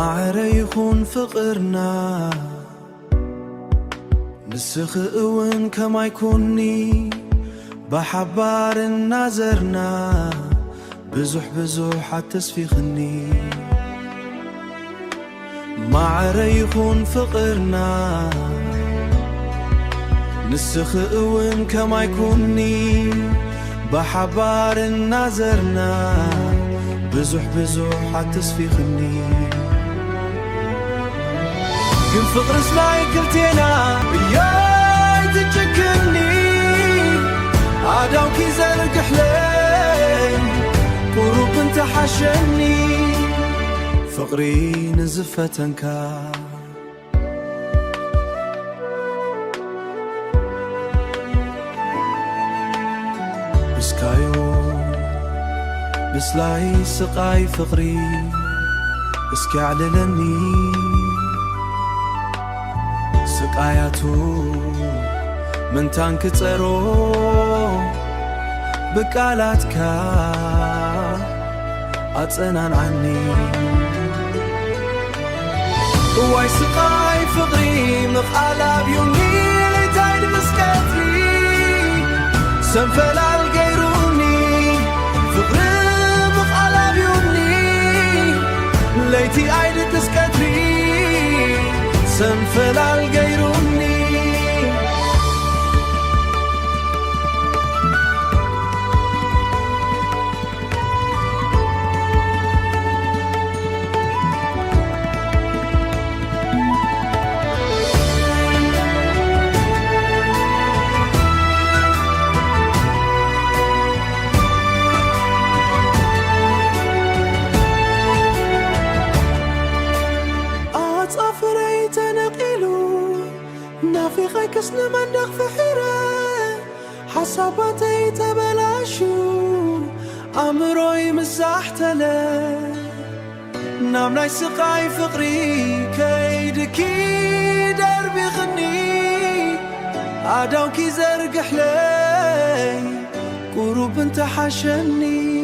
معريخون فقرنا نسخ اوان كما يكوني بحبار النازرنا بزح التسفيخني معريخون فقرنا نسخ اوان كما يكوني بحبار النازرنا بزح التسفيخني كن فقر سلاي كلتينا بياي تجكني عداو كي زرقح لي قروب انت حشني فقري نزفتنكا بسكايو بسلاي سقاي فقري اسكي عللني سقاياتو من تانك تسرو بقالاتك أتصنان عني واي سقاي فقري مقالا بيوني ليتايد مسكتلي سنفل الغيروني فقري مقالا بيوني ليتي عيد تسكتلي سنفل الغيروني نافي غيكس نمندخ في حيرة حساباتي تبلاشو أمروي مساحتله نام ناي سقاي فقري كيدكي دربي غني عداو كي زرقح لي قروب انت حشني